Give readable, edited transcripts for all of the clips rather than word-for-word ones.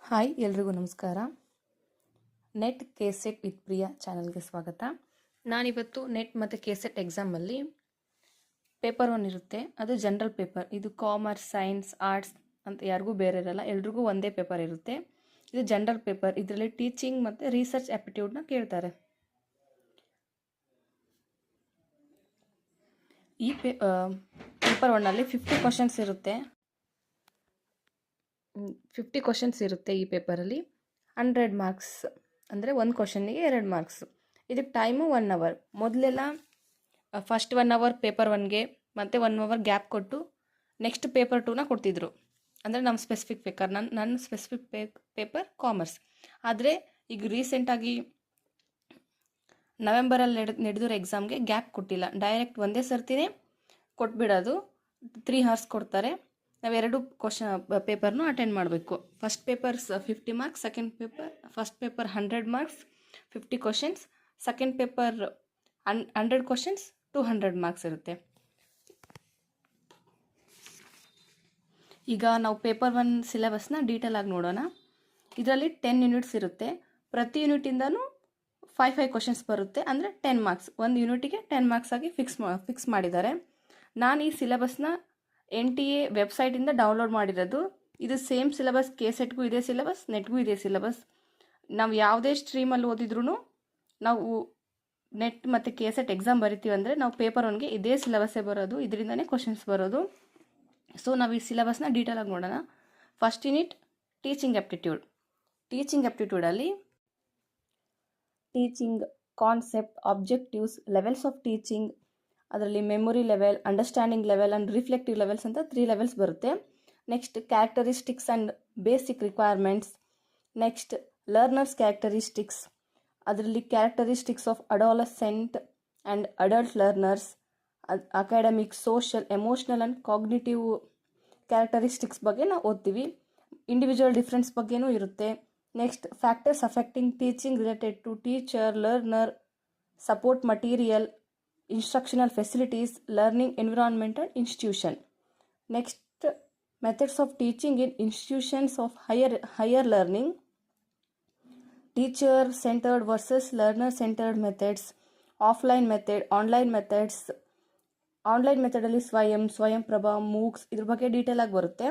Hi ಎಲ್ರಿಗೂ ನಮಸ್ಕಾರ. Net KSET with Priya ಚಾನಲ್ಗೆ ಸ್ವಾಗತ. ನಾನಿವತ್ತು ನೆಟ್ ಮತ್ತು ಕೆಸೆಟ್ ಎಕ್ಸಾಮಲ್ಲಿ ಪೇಪರ್ 1 ಇರುತ್ತೆ, ಅದು ಜನರಲ್ ಪೇಪರ್. ಇದು ಕಾಮರ್ಸ್, ಸೈನ್ಸ್, ಆರ್ಟ್ಸ್ ಅಂತ ಯಾರಿಗೂ ಬೇರೆ ಇರಲ್ಲ, ಎಲ್ರಿಗೂ ಒಂದೇ ಪೇಪರ್ ಇರುತ್ತೆ. ಇದು ಜನರಲ್ ಪೇಪರ್. ಇದರಲ್ಲಿ ಟೀಚಿಂಗ್ ಮತ್ತು ರಿಸರ್ಚ್ ಆ್ಯಪ್ಟಿಟ್ಯೂಡ್ನ ಕೇಳ್ತಾರೆ. ಈ ಪೇಪರ್ 1ಅಲ್ಲಿ 50 ಕ್ವಶನ್ಸ್ ಇರುತ್ತೆ. 50 ಕ್ವಶನ್ಸ್ ಇರುತ್ತೆ ಈ ಪೇಪರಲ್ಲಿ. 100 ಮಾರ್ಕ್ಸ್ ಅಂದರೆ ಒಂದು ಕ್ವಶನ್ನಿಗೆ 2 ಮಾರ್ಕ್ಸ್. ಇದಕ್ಕೆ ಟೈಮು 1 ಅವರ್. ಮೊದಲೆಲ್ಲ ಫಸ್ಟ್ 1 ಅವರ್ ಪೇಪರ್ 1ಗೆ ಮತ್ತು 1 ಅವರ್ ಗ್ಯಾಪ್ ಕೊಟ್ಟು ನೆಕ್ಸ್ಟ್ ಪೇಪರ್ 2ನ ಕೊಡ್ತಿದ್ರು. ಅಂದರೆ ನಮ್ಮ ಸ್ಪೆಸಿಫಿಕ್ ಪೇಪರ್, ನನ್ನ ಸ್ಪೆಸಿಫಿಕ್ ಪೇಪರ್ ಕಾಮರ್ಸ್. ಆದರೆ ಈಗ ರೀಸೆಂಟಾಗಿ ನವೆಂಬರಲ್ಲಿ ನಡೆದಿರೋ ಎಕ್ಸಾಮ್ಗೆ ಗ್ಯಾಪ್ ಕೊಟ್ಟಿಲ್ಲ, ಡೈರೆಕ್ಟ್ ಒಂದೇ ಸರ್ತಿನೇ ಕೊಟ್ಬಿಡೋದು. 3 ಅವರ್ಸ್ ಕೊಡ್ತಾರೆ. ನಾವು 2 ಪೇಪರ್ನೂ ಅಟೆಂಡ್ ಮಾಡಬೇಕು. First paper 50 marks, first paper 100 marks 50 questions, second paper 100 questions 200 marks ಇರುತ್ತೆ. ಈಗ ನಾವು ಪೇಪರ್ 1 ಸಿಲೆಬಸ್ನ ಡೀಟೇಲ್ ಆಗಿ ನೋಡೋಣ. ಇದರಲ್ಲಿ 10 ಯೂನಿಟ್ಸ್ ಇರುತ್ತೆ. ಪ್ರತಿ ಯೂನಿಟಿಂದನೂ 5 ಕ್ವಶನ್ಸ್ ಬರುತ್ತೆ, ಅಂದರೆ 10 ಮಾರ್ಕ್ಸ್. ಒಂದು ಯೂನಿಟಿಗೆ 10 ಮಾರ್ಕ್ಸ್ ಆಗಿ ಫಿಕ್ಸ್ ಮಾಡಿದ್ದಾರೆ. ನಾನು ಈ ಸಿಲೆಬಸ್ನ NTA ವೆಬ್ಸೈಟಿಂದ ಡೌನ್ಲೋಡ್ ಮಾಡಿರೋದು. ಇದು ಸೇಮ್ ಸಿಲೆಬಸ್, ಕೆಸೆಟ್ಗೂ ಇದೇ ಸಿಲೆಬಸ್, ನೆಟ್ಗೂ ಇದೇ ಸಿಲೆಬಸ್. ನಾವು ಯಾವುದೇ ಸ್ಟ್ರೀಮಲ್ಲಿ ಓದಿದ್ರೂ ನಾವು ನೆಟ್ ಮತ್ತು ಕೆಸೆಟ್ ಎಕ್ಸಾಮ್ ಬರಿತೀವಿ ಅಂದರೆ ನಾವು ಪೇಪರ್ 1ಗೆ ಇದೇ ಸಿಲೆಬಸ್ಸೇ ಬರೋದು, ಇದರಿಂದನೇ ಕ್ವಶನ್ಸ್ ಬರೋದು. ಸೊ ನಾವು ಈ ಸಿಲೆಬಸ್ನ ಡೀಟೇಲಾಗಿ ನೋಡೋಣ. First unit teaching aptitude. Teaching ಆ್ಯಪ್ಟಿಟ್ಯೂಡಲ್ಲಿ teaching concept, objectives, levels of teaching, ಅದರಲ್ಲಿ memory level, understanding level and reflective levels ಅಂತ 3 ಲೆವೆಲ್ಸ್ ಬರುತ್ತೆ. Next characteristics and basic requirements. Next learners characteristics, ಅದರಲ್ಲಿ characteristics of adolescent and adult learners, academic, social, emotional and cognitive characteristics ಬಗ್ಗೆ ನಾವು ಓದ್ತೀವಿ. Individual difference ಬಗ್ಗೆನೂ ಇರುತ್ತೆ. Next factors affecting teaching related to teacher, learner, support material, instructional facilities, learning environment and institution. Next, methods of teaching in institutions of higher learning, teacher centered versus learner centered methods, offline method, online methods. Online ಮೆಥಡಲ್ಲಿ Swayamprabha, MOOCs ಇದ್ರ ಬಗ್ಗೆ detail ಆಗಿ ಬರುತ್ತೆ.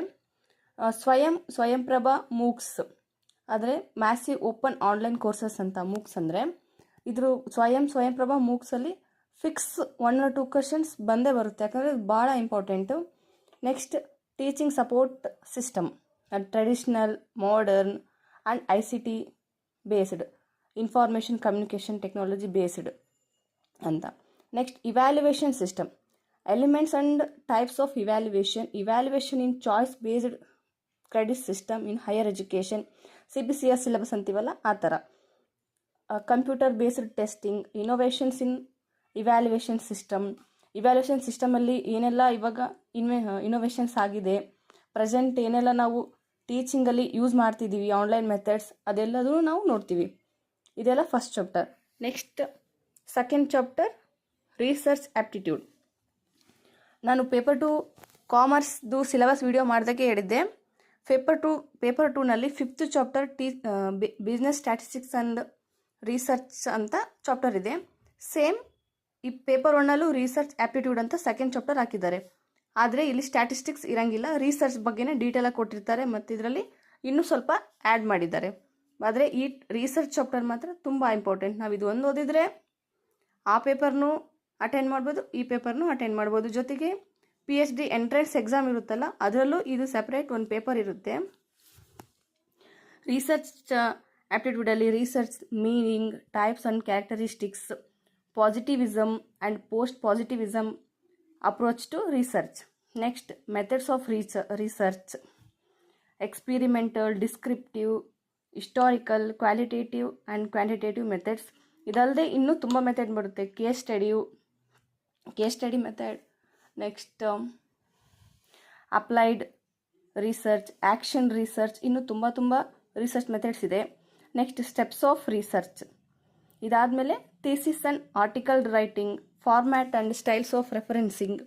Swayamprabha MOOCs ಆದರೆ massive open online courses ಅಂತ. MOOCs ಅಂದರೆ ಇದ್ರ ಸ್ವಯಂಪ್ರಭಾ ಮೂಕ್ಸಲ್ಲಿ ಫಿಕ್ಸ್ 1 or 2 ಕ್ವಶನ್ಸ್ ಬಂದೇ ಬರುತ್ತೆ, ಯಾಕಂದರೆ ಇದು ಭಾಳ important. Next teaching support system, traditional, modern and ICT based, information communication technology based ಅಂತ. Next evaluation system, elements and types of evaluation in choice based credit system in higher education, CBCS syllabus ಅಂತೀವಲ್ಲ ಆ ಥರ. Computer based testing, innovations in evaluation ಸಿಸ್ಟಮಲ್ಲಿ ಏನೆಲ್ಲ ಇವಾಗ innovations ಆಗಿದೆ, present ಏನೆಲ್ಲ ನಾವು ಟೀಚಿಂಗಲ್ಲಿ ಯೂಸ್ ಮಾಡ್ತಿದ್ದೀವಿ, ಆನ್ಲೈನ್ ಮೆಥಡ್ಸ್, ಅದೆಲ್ಲದೂ ನಾವು ನೋಡ್ತೀವಿ. ಇದೆಲ್ಲ first chapter. Next second chapter research aptitude. ನಾನು ಪೇಪರ್ 2 ಕಾಮರ್ಸ್ದು ಸಿಲೆಬಸ್ ವಿಡಿಯೋ ಮಾಡಿದಾಗೆ ಹೇಳಿದ್ದೆ. ಪೇಪರ್ 2ನಲ್ಲಿ 5th chapter business statistics and research ಅಂತ ಚಾಪ್ಟರ್ ಇದೆ. ಸೇಮ್ ಈ ಪೇಪರ್ 1ನಲ್ಲೂ ರಿಸರ್ಚ್ ಆ್ಯಪ್ಟಿಟ್ಯೂಡ್ ಅಂತ ಸೆಕೆಂಡ್ ಚಾಪ್ಟರ್ ಹಾಕಿದ್ದಾರೆ. ಆದರೆ ಇಲ್ಲಿ ಸ್ಟ್ಯಾಟಿಸ್ಟಿಕ್ಸ್ ಇರಂಗಿಲ್ಲ, ರಿಸರ್ಚ್ ಬಗ್ಗೆನೇ ಡೀಟೇಲಾಗಿ ಕೊಟ್ಟಿರ್ತಾರೆ, ಮತ್ತು ಇದರಲ್ಲಿ ಇನ್ನೂ ಸ್ವಲ್ಪ ಆ್ಯಡ್ ಮಾಡಿದ್ದಾರೆ. ಆದರೆ ಈ ರಿಸರ್ಚ್ ಚಾಪ್ಟರ್ ಮಾತ್ರ ತುಂಬ ಇಂಪಾರ್ಟೆಂಟ್. ನಾವು ಇದು ಒಂದು ಓದಿದರೆ ಆ ಪೇಪರ್ನೂ ಅಟೆಂಡ್ ಮಾಡ್ಬೋದು, ಈ ಪೇಪರ್ನೂ ಅಟೆಂಡ್ ಮಾಡ್ಬೋದು. ಜೊತೆಗೆ PhD ಎಂಟ್ರೆನ್ಸ್ ಎಕ್ಸಾಮ್ ಇರುತ್ತಲ್ಲ, ಅದರಲ್ಲೂ ಇದು ಸೆಪ್ರೇಟ್ ಒಂದು ಪೇಪರ್ ಇರುತ್ತೆ. ರಿಸರ್ಚ್ ಆ್ಯಪ್ಟಿಟ್ಯೂಡಲ್ಲಿ research meaning, types and characteristics, positivism and post-positivism approach to research. Next, methods of research, experimental, descriptive, historical, qualitative and quantitative methods. ಇದಲ್ಲದೆ ಇನ್ನೂ ತುಂಬ ಮೆಥಡ್ ಬರುತ್ತೆ. Case study method. Next applied research, action research, ಇನ್ನೂ ತುಂಬ research methods ಇದೆ. Next steps of research. ಇದಾದಮೇಲೆ thesis and article writing, format and styles of referencing,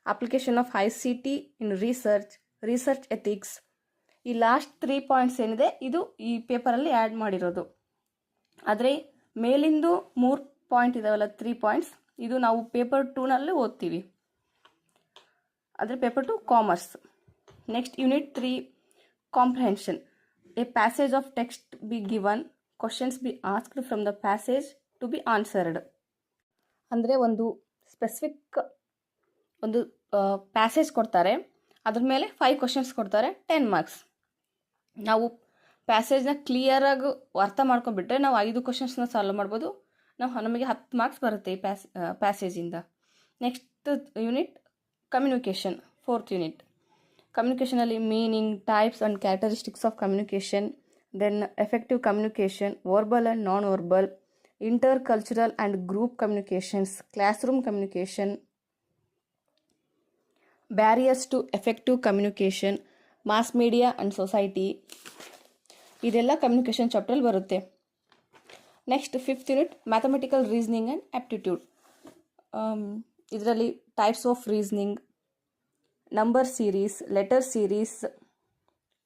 application of ICT in research ethics, ಈ last 3 points ಏನಿದೆ ಇದು ಈ ಪೇಪರಲ್ಲಿ add ಮಾಡಿರೋದು. ಆದರೆ ಮೇಲಿಂದು 3 ಪಾಯಿಂಟ್ ಇದಾವಲ್ಲ, 3 ಪಾಯಿಂಟ್ಸ್, ಇದು ನಾವು ಪೇಪರ್ 2ನಲ್ಲಿ ಓದ್ತೀವಿ. ಆದರೆ paper 2 commerce. Next unit 3 comprehension. A passage of text be given, questions be asked from the passage to be answered. ಅಂದರೆ ಒಂದು ಸ್ಪೆಸಿಫಿಕ್ ಒಂದು ಪ್ಯಾಸೇಜ್ ಕೊಡ್ತಾರೆ, ಅದ್ರ ಮೇಲೆ 5 ಕ್ವಶನ್ಸ್ ಕೊಡ್ತಾರೆ, 10 ಮಾರ್ಕ್ಸ್. ನಾವು ಪ್ಯಾಸೇಜ್ನ ಕ್ಲಿಯರಾಗಿ ಅರ್ಥ ಮಾಡ್ಕೊಂಡ್ಬಿಟ್ರೆ ನಾವು 5 ಕ್ವಶನ್ಸ್ನ ಸಾಲ್ವ್ ಮಾಡ್ಬೋದು. ನಮಗೆ 10 ಮಾರ್ಕ್ಸ್ ಬರುತ್ತೆ ಈ ಪ್ಯಾಸೇಜಿಂದ. Next unit communication, 4th unit. ಕಮ್ಯುನಿಕೇಷನಲ್ಲಿ meaning, types and characteristics of communication, then effective communication, verbal and non verbal, intercultural and group communications, classroom communication, barriers to effective communication, mass media and society. ಇದೆಲ್ಲ communication ಚಾಪ್ಟ್ರಲ್ಲಿ ಬರುತ್ತೆ. Next 5th unit mathematical reasoning and aptitude. ಇದರಲ್ಲಿ types of reasoning, number series, letter series,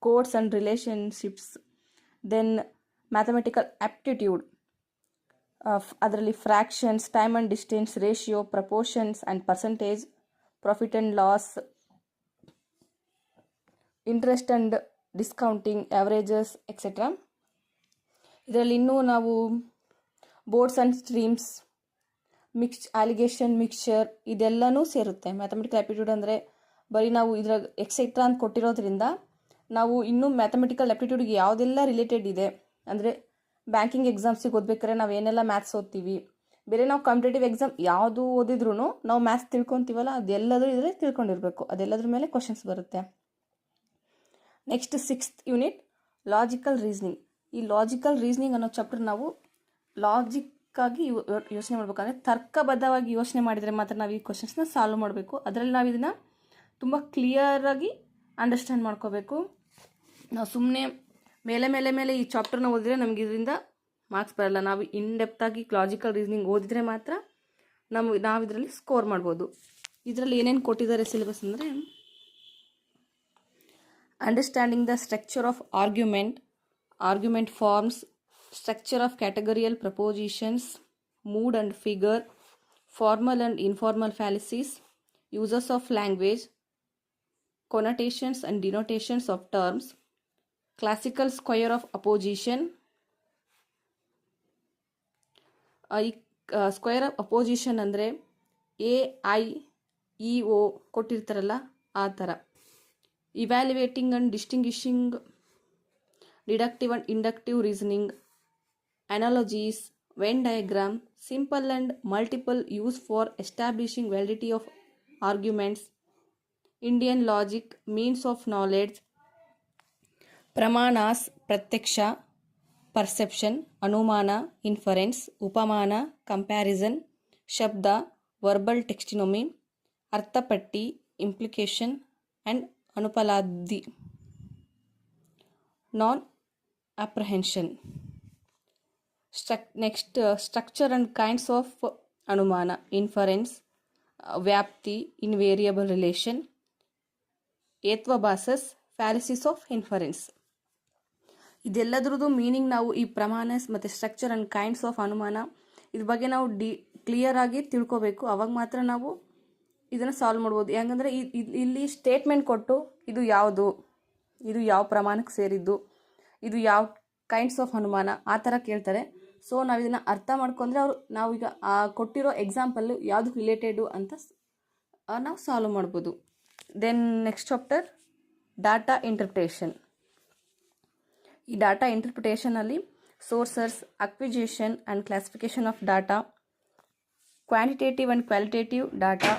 codes and relationships, then mathematical aptitude. ಅದರಲ್ಲಿ fractions, time and distance, ratio, proportions and percentage, profit and loss, interest and discounting, averages etcetera. ಇದರಲ್ಲಿ ಇನ್ನೂ ನಾವು boats and streams, alligation, mixture ಇದೆಲ್ಲನೂ ಸೇರುತ್ತೆ. Mathematical aptitude ಅಂದರೆ ಬರೀ ನಾವು ಇದ್ರಾಗ ಎಕ್ಸೆಟ್ರಾ ಅಂತ ಕೊಟ್ಟಿರೋದ್ರಿಂದ ನಾವು ಇನ್ನೂ ಮ್ಯಾಥಮೆಟಿಕಲ್ ಆಪ್ಟಿಟ್ಯೂಡ್ಗೆ ಯಾವುದೆಲ್ಲ ರಿಲೇಟೆಡ್ ಇದೆ ಅಂದರೆ ಬ್ಯಾಂಕಿಂಗ್ ಎಕ್ಸಾಮ್ಸಿಗೆ ಓದ್ಬೇಕಾದ್ರೆ ನಾವು ಏನೆಲ್ಲ ಮ್ಯಾಥ್ಸ್ ಓದ್ತೀವಿ, ಬೇರೆ ನಾವು ಕಾಂಪಿಟೇಟಿವ್ ಎಕ್ಸಾಮ್ ಯಾವುದು ಓದಿದ್ರೂ ನಾವು ಮ್ಯಾಥ್ಸ್ ತಿಳ್ಕೊತೀವಲ್ಲ ಅದೆಲ್ಲದರೂ ಇದರಲ್ಲಿ ತಿಳ್ಕೊಂಡಿರಬೇಕು. ಅದೆಲ್ಲದ್ರ ಮೇಲೆ ಕ್ವಶನ್ಸ್ ಬರುತ್ತೆ. Next 6th unit logical reasoning. ಈ ಲಾಜಿಕಲ್ ರೀಸನಿಂಗ್ ಅನ್ನೋ ಚಾಪ್ಟರ್ ನಾವು ಲಾಜಿಕ್ಕಾಗಿ ಯೋಚನೆ ಮಾಡಬೇಕಂದ್ರೆ ತರ್ಕಬದ್ಧವಾಗಿ ಯೋಚನೆ ಮಾಡಿದರೆ ಮಾತ್ರ ನಾವು ಈ ಕ್ವಶನ್ಸ್ನ ಸಾಲ್ವ್ ಮಾಡಬೇಕು. ಅದರಲ್ಲಿ ನಾವು ಇದನ್ನು ತುಂಬ ಕ್ಲಿಯರಾಗಿ ಅಂಡರ್ಸ್ಟ್ಯಾಂಡ್ ಮಾಡ್ಕೋಬೇಕು. ನಾವು ಸುಮ್ಮನೆ ಮೇಲೆ ಈ ಚಾಪ್ಟರ್ನ ಓದಿದ್ರೆ ನಮಗೆ ಇದರಿಂದ ಮಾರ್ಕ್ಸ್ ಬರಲ್ಲ. ನಾವು ಇನ್ಡೆಪ್ತಾಗಿ ಲಾಜಿಕಲ್ ರೀಸನಿಂಗ್ ಓದಿದರೆ ಮಾತ್ರ ನಾವು ಇದರಲ್ಲಿ ಸ್ಕೋರ್ ಮಾಡ್ಬೋದು. ಇದರಲ್ಲಿ ಏನೇನು ಕೊಟ್ಟಿದ್ದಾರೆ ಸಿಲೆಬಸ್ ಅಂದರೆ understanding the structure of argument forms, structure of categorical propositions, mood and figure, formal and informal fallacies, uses of language, connotations and denotations of terms, classical square of opposition. Square of opposition ಅಂದರೆ AIEO ಕೊಟ್ಟಿರ್ತಾರಲ್ಲ ಆ ಥರ. Evaluating and distinguishing, deductive and inductive reasoning, analogies, Venn diagram, simple and multiple use for establishing validity of arguments, Indian logic, means of knowledge, ಪ್ರಮಾಣಾಸ್, ಪ್ರತ್ಯಕ್ಷ, perception, ಅನುಮಾನ, inference, upamana, comparison, ಶಬ್ದ, verbal testimony, ಅರ್ಥಪಟ್ಟಿ, implication and ಅನುಪಲಾಬ್ಧಿ, non apprehension. Next structure and kinds of ಅನುಮಾನ, inference, ವ್ಯಾಪ್ತಿ, invariable relation, ಏತ್ವಭಾಸಸ್, fallacies of inference. ಇದೆಲ್ಲದ್ರದ್ದು ಮೀನಿಂಗ್ ನಾವು ಈ ಪ್ರಮಾಣ ಮತ್ತು ಸ್ಟ್ರಕ್ಚರ್ ಆ್ಯಂಡ್ ಕೈಂಡ್ಸ್ ಆಫ್ ಅನುಮಾನ ಇದ್ರ ಬಗ್ಗೆ ನಾವು ಕ್ಲಿಯರಾಗಿ ತಿಳ್ಕೋಬೇಕು. ಅವಾಗ ಮಾತ್ರ ನಾವು ಇದನ್ನು ಸಾಲ್ವ್ ಮಾಡ್ಬೋದು. ಯಾಕಂದರೆ ಇಲ್ಲಿ ಸ್ಟೇಟ್ಮೆಂಟ್ ಕೊಟ್ಟು ಇದು ಯಾವುದು, ಇದು ಯಾವ ಪ್ರಮಾಣಕ್ಕೆ ಸೇರಿದ್ದು, ಇದು ಯಾವ ಕೈಂಡ್ಸ್ ಆಫ್ ಅನುಮಾನ ಆ ಥರ ಕೇಳ್ತಾರೆ. ಸೊ ನಾವು ಇದನ್ನು ಅರ್ಥ ಮಾಡ್ಕೊಂಡ್ರೆ ನಾವೀಗ ಕೊಟ್ಟಿರೋ ಎಕ್ಸಾಂಪಲ್ಲು ಯಾವುದಕ್ಕೆ ರಿಲೇಟೆಡು ಅಂತ ನಾವು ಸಾಲ್ವ್ ಮಾಡ್ಬೋದು. Then next chapter data interpretation. ಈ ಡಾಟಾ ಇಂಟರ್ಪ್ರಿಟೇಷನಲ್ಲಿ sources, acquisition and classification of data, quantitative and qualitative data,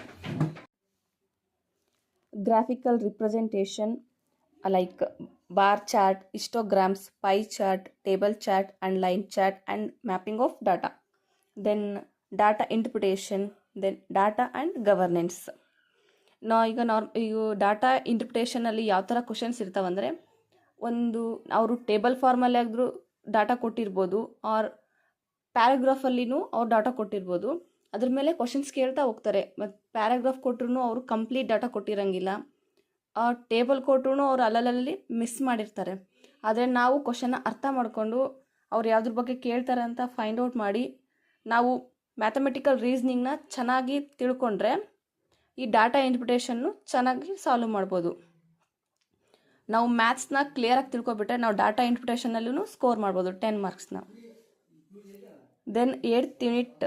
graphical representation like bar chart, histograms, pie chart, table chart and line chart and mapping of data. Then data interpretation, then data and governance. ಈಗ data ಇಂಟರ್ಪ್ರಿಟೇಷನಲ್ಲಿ ಯಾವ ಥರ questions ಇರ್ತಾವಂದರೆ, ಅವರು table ಫಾರ್ಮಲ್ಲಿ ಆದರೂ data ಕೊಟ್ಟಿರ್ಬೋದು, R ಪ್ಯಾರಾಗ್ರಾಫಲ್ಲಿನೂ ಅವ್ರು data ಕೊಟ್ಟಿರ್ಬೋದು. ಅದ್ರ ಮೇಲೆ ಕ್ವಶನ್ಸ್ ಕೇಳ್ತಾ ಹೋಗ್ತಾರೆ. ಮತ್ತು ಪ್ಯಾರಾಗ್ರಾಫ್ ಕೊಟ್ಟರು ಅವರು ಕಂಪ್ಲೀಟ್ ಡಾಟಾ ಕೊಟ್ಟಿರಂಗಿಲ್ಲ. ಆ ಟೇಬಲ್ ಕೊಟ್ಟರು ಅವ್ರು ಅಲ್ಲಲ್ಲಿ ಮಿಸ್ ಮಾಡಿರ್ತಾರೆ. ಆದರೆ ನಾವು ಕ್ವಶನ್ನ ಅರ್ಥ ಮಾಡಿಕೊಂಡು ಅವ್ರು ಯಾವುದ್ರ ಬಗ್ಗೆ ಕೇಳ್ತಾರೆ ಅಂತ ಫೈಂಡ್ ಔಟ್ ಮಾಡಿ ನಾವು ಮ್ಯಾಥಮೆಟಿಕಲ್ ರೀಸ್ನಿಂಗ್ನ ಚೆನ್ನಾಗಿ ತಿಳ್ಕೊಂಡ್ರೆ ಈ ಡಾಟಾ ಇಂಟರ್ಪ್ರಿಟೇಷನ್ನು ಚೆನ್ನಾಗಿ ಸಾಲ್ವ್ ಮಾಡ್ಬೋದು. ನಾವು ಮ್ಯಾಥ್ಸ್ನ ಕ್ಲಿಯರಾಗಿ ತಿಳ್ಕೊಬಿಟ್ರೆ ನಾವು ಡಾಟಾ ಇಂಟರ್ಪ್ರಿಟೇಷನಲ್ಲೂ ಸ್ಕೋರ್ ಮಾಡ್ಬೋದು 10 ಮಾರ್ಕ್ಸ್ನ. Then 8th unit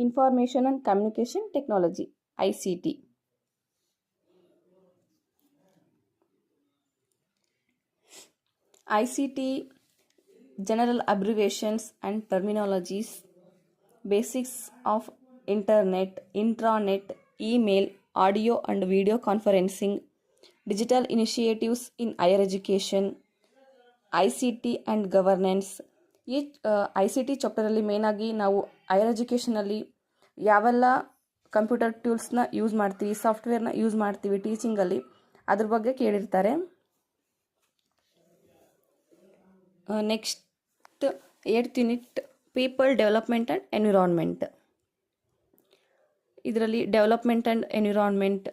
information and communication technology ICT. ICT general abbreviations and terminologies, basics of internet, intranet, email, audio and video conferencing, digital initiatives in higher education, ICT and governance. ಈ ICT ಚಾಪ್ಟರಲ್ಲಿ ಮೇನಾಗಿ ನಾವು higher ಎಜುಕೇಷನಲ್ಲಿ ಯಾವೆಲ್ಲ computer ಟೂಲ್ಸ್ನ use ಮಾಡ್ತೀವಿ, ಸಾಫ್ಟ್ವೇರ್ನ use ಮಾಡ್ತೀವಿ ಟೀಚಿಂಗಲ್ಲಿ, ಅದ್ರ ಬಗ್ಗೆ ಕೇಳಿರ್ತಾರೆ. Next 8th unit people development and environment. ಇದರಲ್ಲಿ development and environment,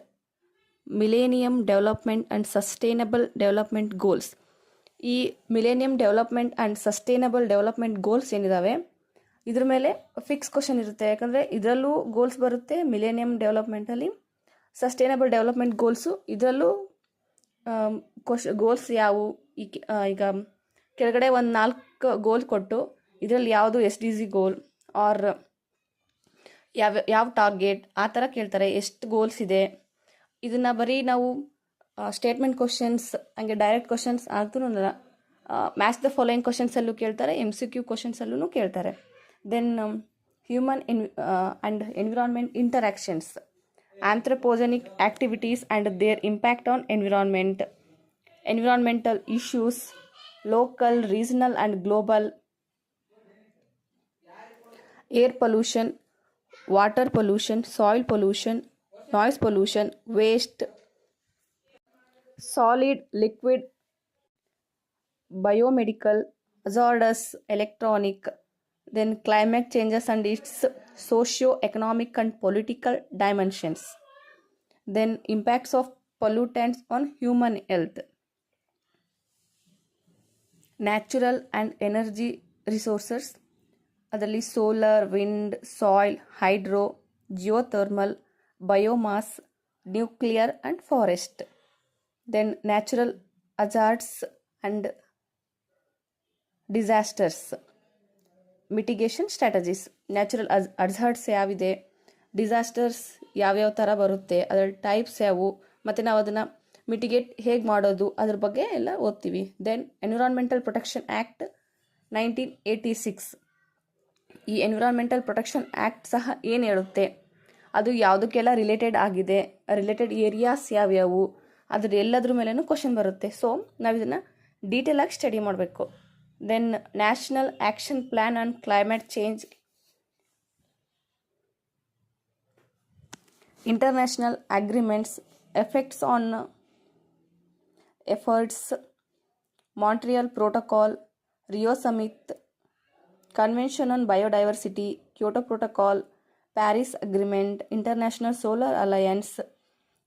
millennium development and sustainable development goals. ಈ millennium development and sustainable development goals ಏನಿದ್ದಾವೆ ಇದ್ರ ಮೇಲೆ ಫಿಕ್ಸ್ ಕ್ವಶನ್ ಇರುತ್ತೆ. ಯಾಕಂದರೆ ಇದರಲ್ಲೂ ಗೋಲ್ಸ್ ಬರುತ್ತೆ ಮಿಲೇನಿಯಮ್ ಡೆವಲಪ್ಮೆಂಟಲ್ಲಿ, ಸಸ್ಟೈನಬಲ್ ಡೆವಲಪ್ಮೆಂಟ್ ಗೋಲ್ಸು ಇದರಲ್ಲೂ ಗೋಲ್ಸ್ ಯಾವುವು. ಈಗ ಕೆಳಗಡೆ ಒಂದು 4 ಗೋಲ್ ಕೊಟ್ಟು ಇದರಲ್ಲಿ ಯಾವುದು SDG ಗೋಲ್ ಆರ್ ಯಾವ ಟಾರ್ಗೆಟ್ ಆ ಥರ ಕೇಳ್ತಾರೆ, ಎಷ್ಟು ಗೋಲ್ಸ್ ಇದೆ. ಇದನ್ನು ಬರೀ ನಾವು ಸ್ಟೇಟ್ಮೆಂಟ್ ಕ್ವಶನ್ಸ್ ಹಂಗೆ ಡೈರೆಕ್ಟ್ ಕ್ವಶನ್ಸ್ ಅಂತೂ ಮ್ಯಾಚ್ ದ ಫಾಲೋಯಿಂಗ್ ಕ್ವಶನ್ಸಲ್ಲೂ ಕೇಳ್ತಾರೆ, MCQ ಕ್ವಶನ್ಸಲ್ಲೂ ಕೇಳ್ತಾರೆ. Then human and environment interactions, anthropogenic activities and their impact on environment, environmental issues, local, regional and global, air pollution, water pollution, soil pollution, noise pollution, waste, solid, liquid, biomedical, hazardous, electronic, then climate changes and its socio-economic and political dimensions, then impacts of pollutants on human health, natural and energy resources, ಅದರಲ್ಲಿ solar, wind, soil, hydro, geothermal, biomass, nuclear and forest. Then natural hazards and disasters, mitigation strategies. Natural hazards ಯಾವಿದೆ, disasters ಯಾವ್ಯಾವ ಥರ ಬರುತ್ತೆ, ಅದರ types ಯಾವುವು, ಮತ್ತು ನಾವು ಅದನ್ನು ಮಿಟಿಗೇಟ್ ಹೇಗೆ ಮಾಡೋದು ಅದ್ರ ಬಗ್ಗೆ ಎಲ್ಲ ಓದ್ತೀವಿ. Then environmental protection act 1986. ಈ ಎನ್ವಿರಾನ್ಮೆಂಟಲ್ ಪ್ರೊಟೆಕ್ಷನ್ ಆ್ಯಕ್ಟ್ ಸಹ ಏನು ಹೇಳುತ್ತೆ, ಅದು ಯಾವುದಕ್ಕೆಲ್ಲ ರಿಲೇಟೆಡ್ ಆಗಿದೆ, ರಿಲೇಟೆಡ್ ಏರಿಯಾಸ್ ಯಾವ್ಯಾವು, ಅದ್ರ ಎಲ್ಲದ್ರ ಮೇಲೂ ಕ್ವಶನ್ ಬರುತ್ತೆ. ಸೊ ನಾವು ಇದನ್ನು ಡೀಟೇಲಾಗಿ ಸ್ಟಡಿ ಮಾಡಬೇಕು. Then national action plan on climate change, international agreements, effects on efforts, Montreal Protocol, Rio Summit, Convention on Biodiversity, Kyoto Protocol, Paris Agreement, International Solar Alliance.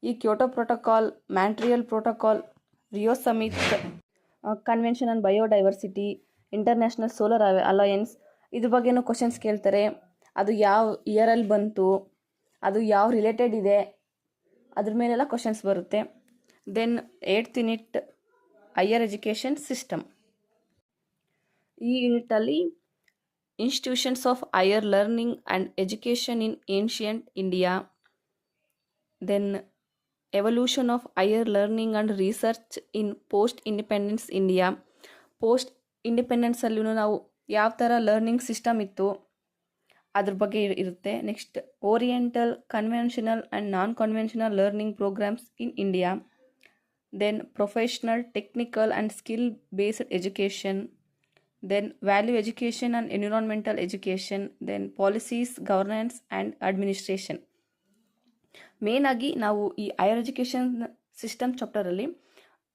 ಈ Kyoto protocol, Montreal protocol, Rio summit, convention on biodiversity, international solar alliance, ಇದ್ರ ಬಗ್ಗೆನೂ questions ಕೇಳ್ತಾರೆ. ಅದು ಯಾವ ಇಯರಲ್ಲಿ ಬಂತು, ಅದು ಯಾವ related ಇದೆ, ಅದ್ರ ಮೇಲೆಲ್ಲ ಕ್ವಶನ್ಸ್ ಬರುತ್ತೆ. Then 8th unit higher education system. ಈ ಯೂನಿಟಲ್ಲಿ institutions of higher learning and education in ancient India, then evolution of higher learning and research in post independence India. Post ಇಂಡಿಪೆಂಡೆನ್ಸಲ್ಲೂ ನಾವು ಯಾವ ಥರ ಲರ್ನಿಂಗ್ ಸಿಸ್ಟಮ್ ಇತ್ತು ಅದ್ರ ಬಗ್ಗೆ ಇರುತ್ತೆ. Next oriental, conventional and non conventional learning programmes in India. Then professional, technical and skill based education, then value education and environmental education, then policies, governance and administration. Main ಆಗಿ ನಾವು ಈ higher education system ಚಾಪ್ಟರಲ್ಲಿ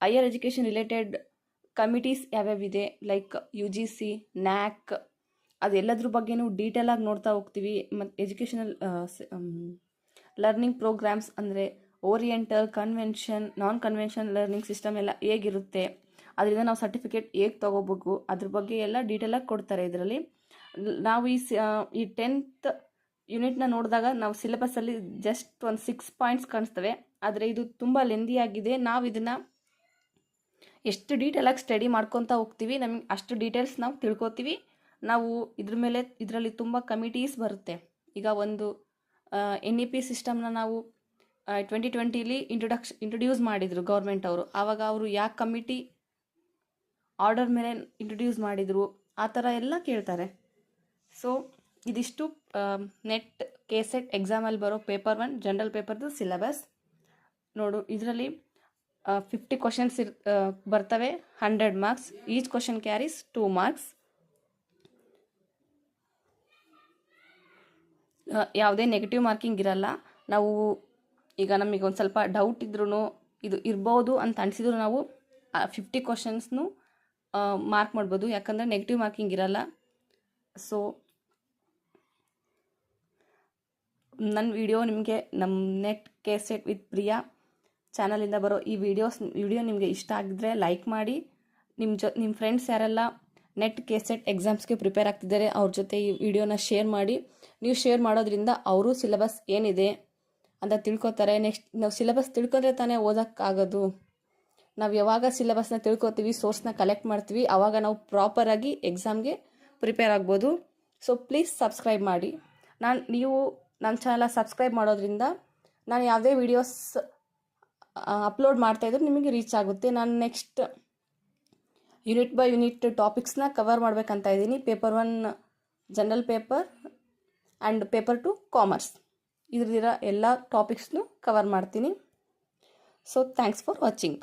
higher education related committees ಯಾವ್ಯಾವಿದೆ, like UGC, NAC, ಅದೆಲ್ಲದ್ರ ಬಗ್ಗೆನೂ ಡೀಟೇಲಾಗಿ ನೋಡ್ತಾ ಹೋಗ್ತೀವಿ. ಮತ್ತು ಎಜುಕೇಷನಲ್ ಲರ್ನಿಂಗ್ ಪ್ರೋಗ್ರಾಮ್ಸ್ ಅಂದರೆ oriental, convention, non convention learning system ಎಲ್ಲ ಹೇಗಿರುತ್ತೆ, ಅದರಿಂದ ನಾವು ಸರ್ಟಿಫಿಕೇಟ್ ಹೇಗೆ ತೊಗೋಬೇಕು, ಅದ್ರ ಬಗ್ಗೆ ಎಲ್ಲ ಡೀಟೇಲಾಗಿ ಕೊಡ್ತಾರೆ ಇದರಲ್ಲಿ. ನಾವು ಈ 10th ಯೂನಿಟ್ನ ನೋಡಿದಾಗ ನಾವು ಸಿಲೆಬಸ್ಸಲ್ಲಿ ಜಸ್ಟ್ ಒಂದು 6 ಪಾಯಿಂಟ್ಸ್ ಕಾಣಿಸ್ತವೆ, ಆದರೆ ಇದು ತುಂಬ ಲೆಂದಿಯಾಗಿದೆ. ನಾವು ಇದನ್ನು ಎಷ್ಟು ಡೀಟೇಲಾಗಿ ಸ್ಟಡಿ ಮಾಡ್ಕೊತಾ ಹೋಗ್ತೀವಿ, ನಮಗೆ ಅಷ್ಟು ಡೀಟೇಲ್ಸ್ ನಾವು ತಿಳ್ಕೊತೀವಿ. ನಾವು ಇದರಲ್ಲಿ ತುಂಬ ಕಮಿಟೀಸ್ ಬರುತ್ತೆ. ಈಗ ಒಂದು NEP ಸಿಸ್ಟಮ್ನ ನಾವು 2020 ಇಂಟ್ರೊಡ್ಯೂಸ್ ಮಾಡಿದರು ಗೌರ್ಮೆಂಟ್ ಅವರು. ಆವಾಗ ಅವರು ಯಾವ ಕಮಿಟಿ ಆರ್ಡರ್ ಮೇಲೆ ಇಂಟ್ರೊಡ್ಯೂಸ್ ಮಾಡಿದರು, ಆ ಥರ ಎಲ್ಲ ಕೇಳ್ತಾರೆ. ಸೊ ಇದಿಷ್ಟು ನೆಟ್ KCET ಎಕ್ಸಾಮಲ್ಲಿ ಬರೋ ಪೇಪರ್ 1 ಜನರಲ್ ಪೇಪರ್ದು ಸಿಲೆಬಸ್. ನೋಡು, ಇದರಲ್ಲಿ 50 ಕ್ವಶನ್ಸ್ ಬರ್ತವೆ, 100 marks. Each question carries 2 marks. ಯಾವುದೇ ನೆಗೆಟಿವ್ ಮಾರ್ಕಿಂಗ್ ಇರಲ್ಲ. ನಾವು ಈಗ ನಮಗೆ ಒಂದು ಸ್ವಲ್ಪ ಡೌಟ್ ಇದ್ರೂ, ಇದು ಇರ್ಬೋದು ಅಂತ ಅನಿಸಿದ್ರು ನಾವು 50 ಕ್ವಶನ್ಸ್ನು ಮಾರ್ಕ್ ಮಾಡ್ಬೋದು, ಯಾಕಂದರೆ ನೆಗೆಟಿವ್ ಮಾರ್ಕಿಂಗ್ ಇರಲ್ಲ. ಸೊ ನನ್ನ ವಿಡಿಯೋ ನಿಮಗೆ ನಮ್ಮ ನೆಟ್ KCET ವಿತ್ ಪ್ರಿಯಾ ಚಾನಲಿಂದ ಬರೋ ಈ ವಿಡಿಯೋ ನಿಮಗೆ ಇಷ್ಟ ಆಗಿದ್ರೆ ಲೈಕ್ ಮಾಡಿ. ನಿಮ್ಮ ಫ್ರೆಂಡ್ಸ್ ಯಾರೆಲ್ಲ ನೆಟ್ KCET ಎಕ್ಸಾಮ್ಸ್ಗೆ ಪ್ರಿಪೇರ್ ಆಗ್ತಿದ್ದಾರೆ ಅವ್ರ ಜೊತೆ ಈ ವಿಡಿಯೋನ ಶೇರ್ ಮಾಡಿ. ನೀವು ಶೇರ್ ಮಾಡೋದ್ರಿಂದ ಅವರು ಸಿಲೆಬಸ್ ಏನಿದೆ ಅಂತ ತಿಳ್ಕೊತಾರೆ. ನೆಕ್ಸ್ಟ್ ನಾವು ಸಿಲೆಬಸ್ ತಿಳ್ಕೊಂಡ್ರೆ ತಾನೇ ಓದೋಕ್ಕಾಗೋದು. ನಾವು ಯಾವಾಗ ಸಿಲೆಬಸ್ನ ತಿಳ್ಕೊತೀವಿ, ಸೋರ್ಸ್ನ ಕಲೆಕ್ಟ್ ಮಾಡ್ತೀವಿ, ಆವಾಗ ನಾವು ಪ್ರಾಪರಾಗಿ ಎಕ್ಸಾಮ್ಗೆ ಪ್ರಿಪೇರ್ ಆಗ್ಬೋದು. ಸೊ ಪ್ಲೀಸ್ ಸಬ್ಸ್ಕ್ರೈಬ್ ಮಾಡಿ. ನೀವು ನನ್ನ ಚಾನಲ್ ಸಬ್ಸ್ಕ್ರೈಬ್ ಮಾಡೋದ್ರಿಂದ ನಾನು ಯಾವುದೇ ವಿಡಿಯೋಸ್ ಅಪ್ಲೋಡ್ ಮಾಡ್ತಾಯಿದ್ರು ನಿಮಗೆ ರೀಚ್ ಆಗುತ್ತೆ. ನಾನು ನೆಕ್ಸ್ಟ್ ಯೂನಿಟ್ ಬೈ ಯೂನಿಟ್ ಟಾಪಿಕ್ಸ್ನ ಕವರ್ ಮಾಡಬೇಕಂತ ಇದ್ದೀನಿ. Paper 1 general paper and paper 2 commerce, ಇದ್ರದಿರೋ ಎಲ್ಲ ಟಾಪಿಕ್ಸ್ನು ಕವರ್ ಮಾಡ್ತೀನಿ. So thanks for watching.